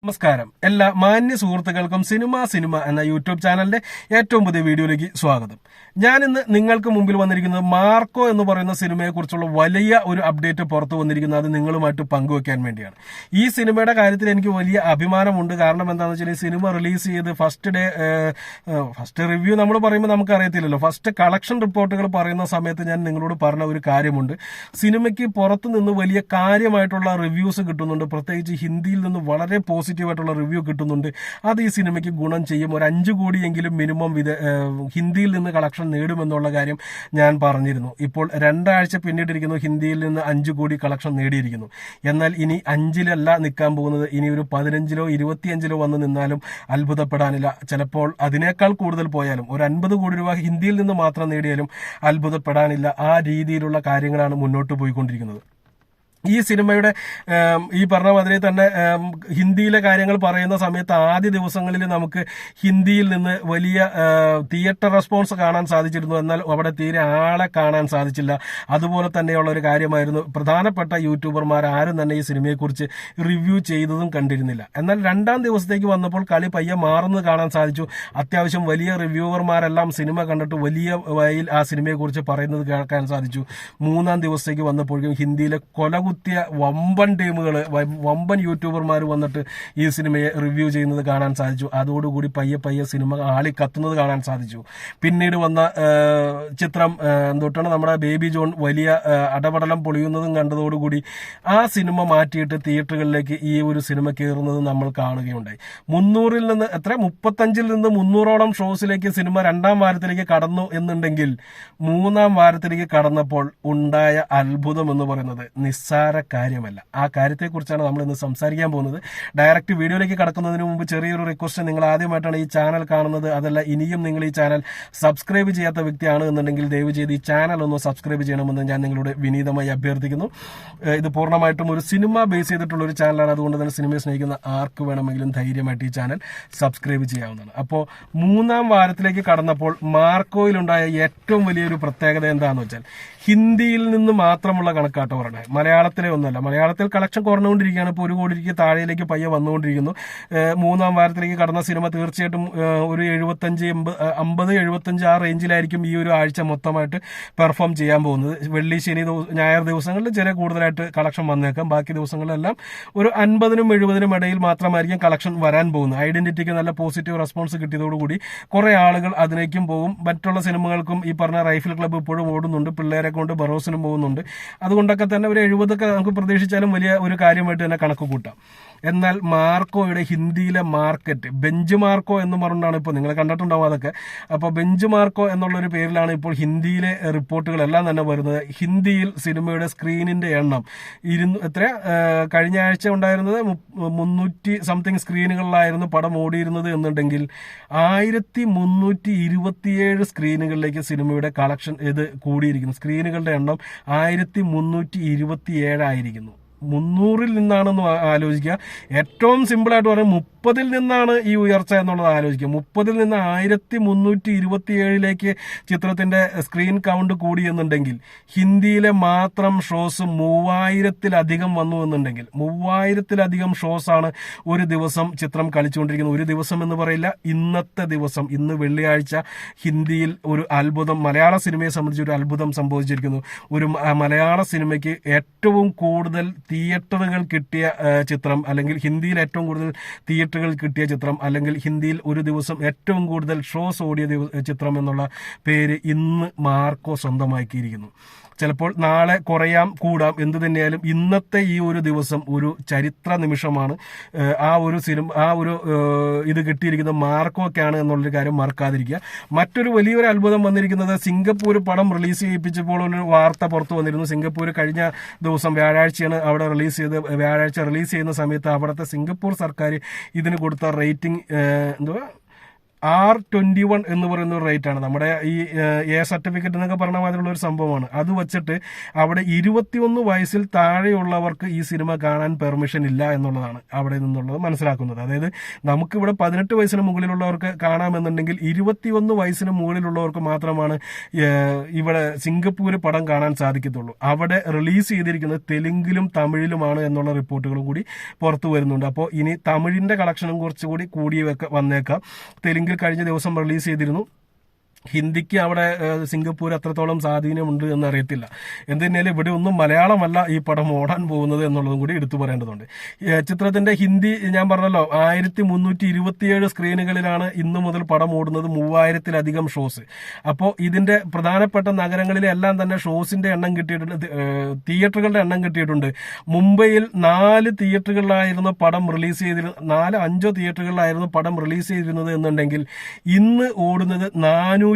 നമസ്കാരം. എല്ലാ മാന്യ സുഹൃത്തുക്കൾക്കും സിനിമ എന്ന യൂട്യൂബ് ചാനലിന്റെ ഏറ്റവും പുതിയ വീഡിയോയിലേക്ക് സ്വാഗതം. ഞാൻ ഇന്ന് നിങ്ങൾക്ക് മുമ്പിൽ വന്നിരിക്കുന്നത് മാർക്കോ എന്ന് പറയുന്ന സിനിമയെ കുറിച്ചുള്ള വലിയ ഒരു അപ്ഡേറ്റ് പുറത്തു വന്നിരിക്കുന്നത് അത് നിങ്ങളുമായിട്ട് പങ്കുവെക്കാൻ വേണ്ടിയാണ്. ഈ സിനിമയുടെ കാര്യത്തിൽ എനിക്ക് വലിയ അഭിമാനമുണ്ട്. കാരണം എന്താണെന്ന് വെച്ചാൽ ഈ സിനിമ റിലീസ് ചെയ്ത് ഫസ്റ്റ് റിവ്യൂ നമ്മൾ പറയുമ്പോൾ നമുക്ക് അറിയത്തില്ലല്ലോ. ഫസ്റ്റ് കളക്ഷൻ റിപ്പോർട്ടുകൾ പറയുന്ന സമയത്ത് ഞാൻ നിങ്ങളോട് പറഞ്ഞ ഒരു കാര്യമുണ്ട്. സിനിമയ്ക്ക് പുറത്തു നിന്ന് വലിയ കാര്യമായിട്ടുള്ള റിവ്യൂസ് കിട്ടുന്നുണ്ട്. പ്രത്യേകിച്ച് ഹിന്ദിയിൽ നിന്ന് വളരെ പോസിറ്റീവായിട്ടുള്ള റിവ്യൂ കിട്ടുന്നുണ്ട്. അത് ഈ സിനിമയ്ക്ക് ഗുണം ചെയ്യും. ഒരു 5 കോടിയെങ്കിലും മിനിമം ഹിന്ദിയിൽ നിന്ന് കളക്ഷൻ നേടുമെന്നുള്ള കാര്യം ഞാൻ പറഞ്ഞിരുന്നു. ഇപ്പോൾ 2 ആഴ്ച പിന്നിട്ടിരിക്കുന്നു. ഹിന്ദിയിൽ നിന്ന് 5 കോടി കളക്ഷൻ നേടിയിരിക്കുന്നു. എന്നാൽ ഇനി 5-ലല്ല നിൽക്കാൻ പോകുന്നത്. ഇനി ഒരു 15-ലോ 25-ലോ വന്ന് നിന്നാലും അത്ഭുതപ്പെടാനില്ല. ചിലപ്പോൾ അതിനേക്കാൾ കൂടുതൽ പോയാലും ഒരു 50 കോടി രൂപ ഹിന്ദിയിൽ നിന്ന് മാത്രം നേടിയാലും അത്ഭുതപ്പെടാനില്ല. ആ രീതിയിലുള്ള കാര്യങ്ങളാണ് മുന്നോട്ട് പോയിക്കൊണ്ടിരിക്കുന്നത്. ഈ സിനിമയുടെ ഈ പറഞ്ഞ മാതിരി തന്നെ ഹിന്ദിയിലെ കാര്യങ്ങൾ പറയുന്ന സമയത്ത് ആദ്യ ദിവസങ്ങളിൽ നമുക്ക് ഹിന്ദിയിൽ നിന്ന് വലിയ തിയേറ്റർ റെസ്പോൺസ് കാണാൻ സാധിച്ചിരുന്നു. എന്നാൽ അവിടെ തീരെ ആളെ കാണാൻ സാധിച്ചില്ല. അതുപോലെ തന്നെയുള്ള ഒരു കാര്യമായിരുന്നു. പ്രധാനപ്പെട്ട യൂട്യൂബർമാർ ആരും തന്നെ ഈ സിനിമയെക്കുറിച്ച് റിവ്യൂ ചെയ്തതും കണ്ടിരുന്നില്ല. എന്നാൽ 2-ാം ദിവസത്തേക്ക് വന്നപ്പോൾ കളി പയ്യെ മാറുന്നത് കാണാൻ സാധിച്ചു. അത്യാവശ്യം വലിയ റിവ്യൂവർമാരെല്ലാം സിനിമ കണ്ടിട്ട് വലിയ വയൽ ആ സിനിമയെക്കുറിച്ച് പറയുന്നത് കേൾക്കാൻ സാധിച്ചു. 3-ാം ദിവസത്തേക്ക് വന്നപ്പോഴും ഹിന്ദിയിലെ കൊലകുത്തിയ വമ്പൻ ടീമുകൾ, വമ്പൻ യൂട്യൂബർമാർ വന്നിട്ട് ഈ സിനിമയെ റിവ്യൂ ചെയ്യുന്നത് കാണാൻ സാധിച്ചു. അതോടുകൂടി പയ്യെ സിനിമ ആളി കത്തുന്നത് കാണാൻ സാധിച്ചു. പിന്നീട് വന്ന ചിത്രം എന്തൊട്ടാണ് നമ്മുടെ ബേബി ജോൺ വലിയ അടപടലം പൊളിയുന്നതും കണ്ടതോടുകൂടി ആ സിനിമ മാറ്റിയിട്ട് തിയേറ്ററുകളിലേക്ക് ഈ ഒരു സിനിമ കയറുന്നത് നമ്മൾ കാണുകയുണ്ടായി. 35-ൽ നിന്ന് 300-ഓളം ഷോസിലേക്ക് സിനിമ 2-ാം വാരത്തിലേക്ക് കടന്നു എന്നുണ്ടെങ്കിൽ 3-ാം വാരത്തിലേക്ക് കടന്നപ്പോൾ ഉണ്ടായ അത്ഭുതം എന്ന് പറയുന്നത് നിസ്സാര കാര്യമല്ല. ആ കാര്യത്തെക്കുറിച്ചാണ് നമ്മൾ ഇന്ന് സംസാരിക്കാൻ പോകുന്നത്. ഡയറക്റ്റ് വീഡിയോയിലേക്ക് കടക്കുന്നതിന് മുമ്പ് ചെറിയൊരു റിക്വസ്റ്റ്. നിങ്ങൾ ആദ്യമായിട്ടാണ് ഈ ചാനൽ കാണുന്നത്, അതല്ല ഇനിയും നിങ്ങൾ ഈ ചാനൽ സബ്സ്ക്രൈബ് ചെയ്യാത്ത വ്യക്തിയാണ് എന്നുണ്ടെങ്കിൽ ദയവ് ചെയ്ത് ഈ ചാനൽ ഒന്ന് സബ്സ്ക്രൈബ് ചെയ്യണമെന്ന് ഞാൻ നിങ്ങളോട് വിനീതമായി അഭ്യർത്ഥിക്കുന്നു. ഇത് പൂർണ്ണമായിട്ടും ഒരു സിനിമ ബേസ് ചെയ്തിട്ടുള്ള ഒരു ചാനലാണ്. അതുകൊണ്ട് തന്നെ സിനിമയെ സ്നേഹിക്കുന്ന ആർക്ക് വേണമെങ്കിലും ധൈര്യമായിട്ട് ഈ ചാനൽ സബ്സ്ക്രൈബ് ചെയ്യാവുന്നതാണ്. അപ്പോൾ 3-ാം വാരത്തിലേക്ക് കടന്നപ്പോൾ മാർക്കോയിലുണ്ടായ ഏറ്റവും വലിയൊരു പ്രത്യേകത എന്താണെന്ന് വെച്ചാൽ ഹിന്ദിയിൽ നിന്ന് മാത്രമുള്ള കണക്കാട്ടോ പറഞ്ഞത്. മലയാളത്തിലെ ഒന്നല്ല. മലയാളത്തിൽ കളക്ഷൻ കുറഞ്ഞുകൊണ്ടിരിക്കുകയാണ്. ഇപ്പോൾ 1 കോടിക്ക് താഴേക്ക് പയ്യെ വന്നുകൊണ്ടിരിക്കുന്നു. 3-ാം വാരത്തിലേക്ക് കടന്ന സിനിമ തീർച്ചയായിട്ടും ഒരു 75 ആ റേഞ്ചിലായിരിക്കും ഈ ഒരു ആഴ്ച മൊത്തമായിട്ട് പെർഫോം ചെയ്യാൻ പോകുന്നത്. വെള്ളി, ശനി, ഞായർ ദിവസങ്ങളിൽ ചെറിയ കൂടുതലായിട്ട് കളക്ഷൻ വന്നേക്കാം. ബാക്കി ദിവസങ്ങളിലെല്ലാം ഒരു 50-നും 70-നും ഇടയിൽ മാത്രമായിരിക്കും കളക്ഷൻ വരാൻ പോകുന്നത്. ഐഡന്റിറ്റിക്ക് നല്ല പോസിറ്റീവ് റെസ്പോൺസ് കിട്ടിയതോടുകൂടി കുറെ ആളുകൾ അതിലേക്കും പോകും. മറ്റുള്ള സിനിമകൾക്കും ഈ പറഞ്ഞ റൈഫിൾ ക്ലബ്ബ് ഇപ്പോഴും ഓടുന്നുണ്ട്. പിള്ളേരെ കൊണ്ട് ബറോസിനും പോകുന്നുണ്ട്. അതുകൊണ്ടൊക്കെ തന്നെ ഒരു 70 നമുക്ക് പ്രതീക്ഷിച്ചാലും വലിയ ഒരു കാര്യമായിട്ട് തന്നെ കണക്ക് കൂട്ടാം. എന്നാൽ മാർക്കോയുടെ ഹിന്ദിയിലെ മാർക്കറ്റ്, ബെഞ്ച് മാർക്കോ എന്ന് പറഞ്ഞാണ് ഇപ്പോൾ നിങ്ങൾ കണ്ടിട്ടുണ്ടാവും അതൊക്കെ. അപ്പോൾ ബെഞ്ച് മാർക്കോ എന്നുള്ളൊരു പേരിലാണ് ഇപ്പോൾ ഹിന്ദിയിലെ റിപ്പോർട്ടുകളെല്ലാം തന്നെ വരുന്നത്. ഹിന്ദിയിൽ സിനിമയുടെ സ്ക്രീനിന്റെ എണ്ണം കഴിഞ്ഞ ആഴ്ച ഉണ്ടായിരുന്നത് 300 സംതിങ് സ്ക്രീനുകളിലായിരുന്നു പടം ഓടിയിരുന്നത് എന്നുണ്ടെങ്കിൽ 1327 സ്ക്രീനുകളിലേക്ക് സിനിമയുടെ കളക്ഷൻ ഇത് കൂടിയിരിക്കുന്നു. സ്ക്രീനുകളുടെ എണ്ണം 1327 ആയിരിക്കുന്നു. 300-ൽ നിന്നാണെന്ന് ആലോചിക്കുക. ഏറ്റവും സിമ്പിളായിട്ട് പറയാം 30-ൽ നിന്നാണ് ഈ ഉയർച്ച എന്നുള്ളത് ആലോചിക്കുക. 30-ൽ നിന്ന് 1327-ലേക്ക് ചിത്രത്തിന്റെ സ്ക്രീൻ കൗണ്ട് കൂടി എന്നുണ്ടെങ്കിൽ ഹിന്ദിയിലെ മാത്രം ഷോസ് 3000-ലധികം വന്നു എന്നുണ്ടെങ്കിൽ 3000-ലധികം ഷോസാണ് ഒരു ദിവസം ചിത്രം കളിച്ചുകൊണ്ടിരിക്കുന്നത്. ഒരു ദിവസം എന്ന് പറയില്ല, ഇന്നത്തെ ദിവസം, ഇന്ന് വെള്ളിയാഴ്ച ഹിന്ദിയിൽ ഒരു അത്ഭുതം, മലയാള സിനിമയെ സംബന്ധിച്ച് ഒരു അത്ഭുതം സംഭവിച്ചിരിക്കുന്നു. ഒരു മലയാള സിനിമയ്ക്ക് ഏറ്റവും കൂടുതൽ തിയേറ്ററുകൾ കിട്ടിയ ചിത്രം, അല്ലെങ്കിൽ ഹിന്ദിയിൽ ഏറ്റവും കൂടുതൽ തിയേറ്ററുകൾ കിട്ടിയ ചിത്രം, അല്ലെങ്കിൽ ഹിന്ദിയിൽ ഒരു ദിവസം ഏറ്റവും കൂടുതൽ ഷോസ് ഓടിയ ചിത്രം എന്നുള്ള പേര് ഇന്ന് മാർക്കോ സ്വന്തമാക്കിയിരിക്കുന്നു. ചിലപ്പോൾ നാളെ കുറയാം കൂടാം, എന്ത് തന്നെയായാലും ഇന്നത്തെ ഈ ഒരു ദിവസം ഒരു ചരിത്ര നിമിഷമാണ്. ഇത് കിട്ടിയിരിക്കുന്ന മാർക്കോക്കാണ് എന്നുള്ളൊരു കാര്യം മറക്കാതിരിക്കുക. മറ്റൊരു വലിയൊരു അത്ഭുതം വന്നിരിക്കുന്നത് സിംഗപ്പൂർ പടം റിലീസ് ചെയ്യിപ്പിച്ചപ്പോൾ ഒരു വാർത്ത പുറത്തു വന്നിരുന്നു. സിംഗപ്പൂർ കഴിഞ്ഞ ദിവസം വ്യാഴാഴ്ചയാണ് അവിടെ റിലീസ് ചെയ്ത്. വ്യാഴാഴ്ച റിലീസ് ചെയ്യുന്ന സമയത്ത് അവിടുത്തെ സിംഗപ്പൂർ സർക്കാർ ഇതിന് കൊടുത്ത റേറ്റിംഗ് R21 എന്ന് പറയുന്ന ഒരു റേറ്റ് ആണ്. നമ്മുടെ ഈ എ സർട്ടിഫിക്കറ്റ് എന്നൊക്കെ പറഞ്ഞ മാതിരിയുള്ള ഒരു സംഭവമാണ്. അത് വെച്ചിട്ട് അവിടെ 21 വയസ്സിൽ താഴെയുള്ളവർക്ക് ഈ സിനിമ കാണാൻ പെർമിഷൻ ഇല്ല എന്നുള്ളതാണ് അവിടെ നിന്നുള്ളത് മനസ്സിലാക്കുന്നത്. അതായത് നമുക്കിവിടെ 18 വയസ്സിന് മുകളിലുള്ളവർക്ക് കാണാമെന്നുണ്ടെങ്കിൽ 21 വയസ്സിന് മുകളിലുള്ളവർക്ക് മാത്രമാണ് ഇവിടെ സിംഗപ്പൂര് പടം കാണാൻ സാധിക്കത്തുള്ളൂ. അവിടെ റിലീസ് ചെയ്തിരിക്കുന്നത് തെലുങ്കിലും തമിഴിലുമാണ് എന്നുള്ള റിപ്പോർട്ടുകളും കൂടി പുറത്തു വരുന്നുണ്ട്. അപ്പോൾ ഇനി തമിഴിന്റെ കളക്ഷനും കുറച്ചുകൂടി കൂടി വന്നേക്കാം. തെലുങ്കിൽ കഴിഞ്ഞ ദിവസം റിലീസ് ചെയ്തിരുന്നു. ഹിന്ദിക്ക് അവിടെ സിംഗപ്പൂർ അത്രത്തോളം സ്വാധീനമുണ്ട് എന്നറിയത്തില്ല. എന്തിനാലും ഇവിടെ ഒന്നും മലയാളമല്ല ഈ പടം ഓടാൻ പോകുന്നത് എന്നുള്ളതും കൂടി എടുത്തു പറയേണ്ടതുണ്ട്. ചിത്രത്തിന്റെ ഹിന്ദി ഞാൻ പറഞ്ഞല്ലോ 1327 സ്ക്രീനുകളിലാണ് ഇന്നു മുതൽ പടം ഓടുന്നത്. 3000-ലധികം ഷോസ്. അപ്പോൾ ഇതിന്റെ പ്രധാനപ്പെട്ട നഗരങ്ങളിലെല്ലാം തന്നെ ഷോസിന്റെ എണ്ണം കിട്ടിയിട്ടുണ്ട്, തിയേറ്ററുകളുടെ എണ്ണം കിട്ടിയിട്ടുണ്ട്. മുംബൈയിൽ 4 തിയേറ്ററുകളിലായിരുന്നു പടം റിലീസ് ചെയ്തിരുന്നത്, 4-5 തിയേറ്ററുകളിലായിരുന്നു പടം റിലീസ് ചെയ്തിരുന്നത് എന്നുണ്ടെങ്കിൽ ഇന്ന് ഓടുന്നത്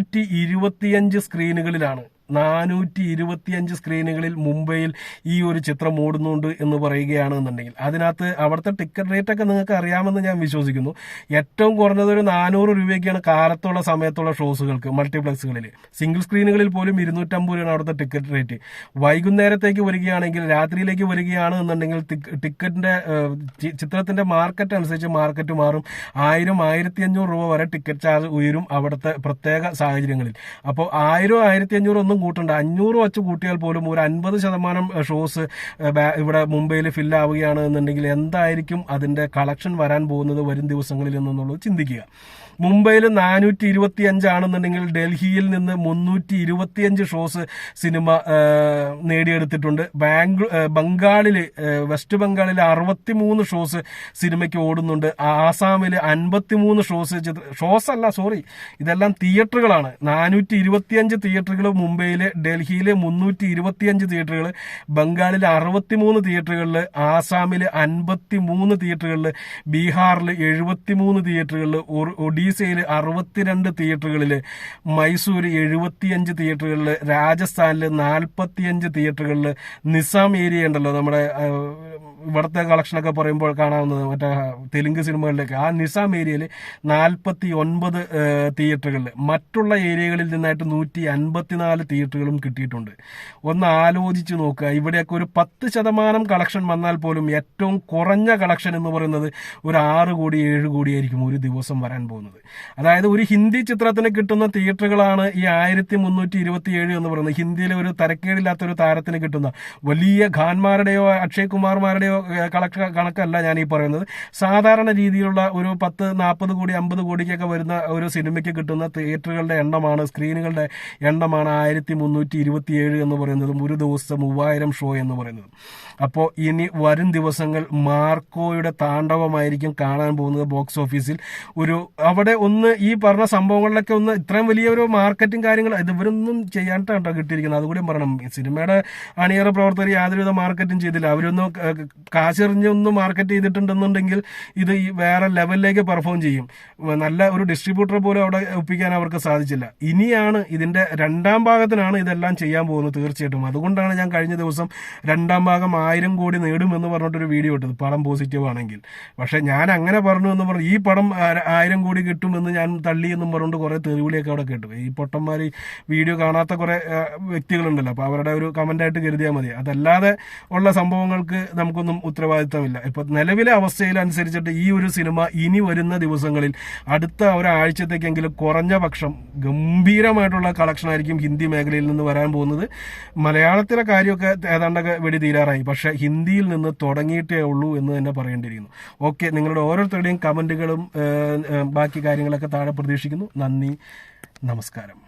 425 സ്ക്രീനുകളിലാണ്. 425 സ്ക്രീനുകളിൽ മുംബൈയിൽ ഈ ഒരു ചിത്രം ഓടുന്നുണ്ട് എന്ന് പറയുകയാണെന്നുണ്ടെങ്കിൽ അതിനകത്ത് അവിടുത്തെ ടിക്കറ്റ് റേറ്റ് ഒക്കെ നിങ്ങൾക്ക് അറിയാമെന്ന് ഞാൻ വിശ്വസിക്കുന്നു. ഏറ്റവും കുറഞ്ഞത് ഒരു 400 രൂപയ്ക്കാണ് കാലത്തുള്ള സമയത്തുള്ള ഷോസുകൾക്ക് മൾട്ടിപ്ലക്സുകളിൽ. സിംഗിൾ സ്ക്രീനുകളിൽ പോലും 250 രൂപയാണ് അവിടുത്തെ ടിക്കറ്റ് റേറ്റ്. വൈകുന്നേരത്തേക്ക് വരികയാണെങ്കിൽ, രാത്രിയിലേക്ക് വരികയാണ് എന്നുണ്ടെങ്കിൽ ടിക്കറ്റിന്റെ ചിത്രത്തിന്റെ മാർക്കറ്റ് അനുസരിച്ച് മാർക്കറ്റ് മാറും. 1000-1500 രൂപ വരെ ടിക്കറ്റ് ചാർജ് ഉയരും അവിടുത്തെ പ്രത്യേക സാഹചര്യങ്ങളിൽ. അപ്പോൾ 1000-1500 ഒന്നും കൂട്ടണ്ട, 500 വെച്ച് കൂട്ടിയാൽ പോലും ഒരു 50% ഷോസ് ഇവിടെ മുംബൈയിൽ ഫില്ലാവുകയാണ് എന്നുണ്ടെങ്കിൽ എന്തായിരിക്കും അതിന്റെ കളക്ഷൻ വരാൻ പോകുന്നത് വരും ദിവസങ്ങളിൽ എന്നുള്ളത് ചിന്തിക്കുക. മുംബൈയിൽ 425 ആണെന്നുണ്ടെങ്കിൽ ഡൽഹിയിൽ നിന്ന് 325 ഷോസ് സിനിമ നേടിയെടുത്തിട്ടുണ്ട്. ബംഗാളില്, വെസ്റ്റ് ബംഗാളിൽ 63 ഷോസ് സിനിമയ്ക്ക് ഓടുന്നുണ്ട്. ആസാമിൽ 53 ഇതെല്ലാം തിയേറ്ററുകളാണ്. 425 തിയേറ്ററുകൾ മുംബൈയില്, ഡൽഹിയില് 325 തിയേറ്ററുകൾ, ബംഗാളിൽ 63 തിയേറ്ററുകളിൽ, ആസാമിൽ 53 തിയേറ്ററുകളിൽ, ബീഹാറിൽ 73 തിയേറ്ററുകളിൽ, ഒഡീസയിൽ 62 തിയേറ്ററുകളിൽ, മൈസൂർ 75 തിയേറ്ററുകളിൽ, രാജസ്ഥാനിൽ 45 തിയേറ്ററുകളിൽ, നിസാം ഏരിയ ഉണ്ടല്ലോ നമ്മുടെ ഇവിടുത്തെ കളക്ഷനൊക്കെ പറയുമ്പോൾ കാണാവുന്നത് മറ്റേ തെലുങ്ക് സിനിമകളിലേക്ക്, ആ നിസാം ഏരിയയിൽ 49 തിയേറ്ററുകളിൽ, മറ്റുള്ള ഏരിയകളിൽ നിന്നായിട്ട് 154 തിയേറ്ററുകളും കിട്ടിയിട്ടുണ്ട്. ഒന്ന് ആലോചിച്ച് നോക്കുക. ഇവിടെയൊക്കെ ഒരു 10% കളക്ഷൻ വന്നാൽ പോലും ഏറ്റവും കുറഞ്ഞ കളക്ഷൻ എന്ന് പറയുന്നത് ഒരു 6 കോടി 7 കോടി ആയിരിക്കും ഒരു ദിവസം വരാൻ പോകുന്നത്. അതായത് ഒരു ഹിന്ദി ചിത്രത്തിന് കിട്ടുന്ന തിയേറ്ററുകളാണ് ഈ 1327 എന്ന് പറയുന്നത്. ഹിന്ദിയിലെ ഒരു തരക്കേടില്ലാത്ത ഒരു താരത്തിന് കിട്ടുന്ന വലിയ ഖാൻമാരുടെയോ അക്ഷയ് കുമാർമാരുടെയോ കണക്കല്ല ഞാൻ ഈ പറയുന്നത്. സാധാരണ രീതിയിലുള്ള ഒരു 10-40 കോടി 50 കോടിക്കൊക്കെ വരുന്ന ഒരു സിനിമയ്ക്ക് കിട്ടുന്ന തിയേറ്ററുകളുടെ എണ്ണമാണ്, സ്ക്രീനുകളുടെ എണ്ണമാണ് 1327 എന്ന് പറയുന്നതും ഒരു ദിവസം 3000 ഷോ എന്ന് പറയുന്നത്. അപ്പോൾ ഇനി വരും ദിവസങ്ങൾ മാർക്കോയുടെ താണ്ഡവമായിരിക്കും കാണാൻ പോകുന്നത് ബോക്സ് ഓഫീസിൽ. അവിടെ ഒന്ന് ഈ പറഞ്ഞ സംഭവങ്ങളിലൊക്കെ ഒന്ന് ഇത്രയും വലിയ ഒരു മാർക്കറ്റിംഗ് കാര്യങ്ങൾ ഇവരൊന്നും ചെയ്യാനായിട്ടാണ് കിട്ടിയിരിക്കുന്നത്. അതുകൂടി പറയണം. സിനിമയുടെ അണിയറ പ്രവർത്തകർ യാതൊരുവിധ മാർക്കറ്റിംഗ് ചെയ്തില്ല. അവരൊന്ന് കാശെറിഞ്ഞൊന്ന് മാർക്കറ്റ് ചെയ്തിട്ടുണ്ടെന്നുണ്ടെങ്കിൽ ഇത് വേറെ ലെവലിലേക്ക് പെർഫോം ചെയ്യും. നല്ല ഒരു ഡിസ്ട്രിബ്യൂട്ടർ പോലും അവിടെ ഒപ്പിക്കാൻ അവർക്ക് സാധിച്ചില്ല. ഇനിയാണ് ഇതിന്റെ 2ാം ഭാഗത്തിനാണ് ഇതെല്ലാം ചെയ്യാൻ പോകുന്നത് തീർച്ചയായിട്ടും. അതുകൊണ്ടാണ് ഞാൻ കഴിഞ്ഞ ദിവസം 2ാം ഭാഗം 1000 കോടി നേടുമെന്ന് പറഞ്ഞിട്ടൊരു വീഡിയോ ഇട്ടത്, പടം പോസിറ്റീവ് ആണെങ്കിൽ. പക്ഷെ ഞാൻ അങ്ങനെ പറഞ്ഞു എന്ന് പറഞ്ഞു ഈ പടം 1000 കോടി കിട്ടുമെന്ന് ഞാൻ തള്ളി എന്നും പറഞ്ഞുകൊണ്ട് കുറെ തെറിവിളിയൊക്കെ അവിടെ കേട്ടു. ഈ പൊട്ടന്മാർ വീഡിയോ കാണാത്ത കുറെ വ്യക്തികളുണ്ടല്ലോ, അപ്പൊ അവരുടെ ഒരു കമന്റായിട്ട് കരുതിയാൽ മതി. അതല്ലാതെ ഉള്ള സംഭവങ്ങൾക്ക് നമുക്കൊന്നും ഉത്തരവാദിത്തമില്ല. ഇപ്പൊ നിലവിലെ അവസ്ഥയിലനുസരിച്ചിട്ട് ഈ ഒരു സിനിമ ഇനി വരുന്ന ദിവസങ്ങളിൽ അടുത്ത ഒരാഴ്ചത്തേക്കെങ്കിലും കുറഞ്ഞ പക്ഷം ഗംഭീരമായിട്ടുള്ള കളക്ഷൻ ആയിരിക്കും ഹിന്ദി മേഖലയിൽ നിന്ന് വരാൻ പോകുന്നത്. മലയാളത്തിലെ കാര്യമൊക്കെ ഏതാണ്ടൊക്കെ വെടി തീരാറായി, പക്ഷെ ഹിന്ദിയിൽ നിന്ന് തുടങ്ങിയിട്ടേ ഉള്ളൂ എന്ന് തന്നെ പറയേണ്ടിയിരിക്കുന്നു. ഓക്കെ, നിങ്ങളുടെ ഓരോരുത്തരുടെയും കമന്റുകളും ബാക്കി കാര്യങ്ങളൊക്കെ താഴെ പ്രതീക്ഷിക്കുന്നു. നന്ദി, നമസ്കാരം.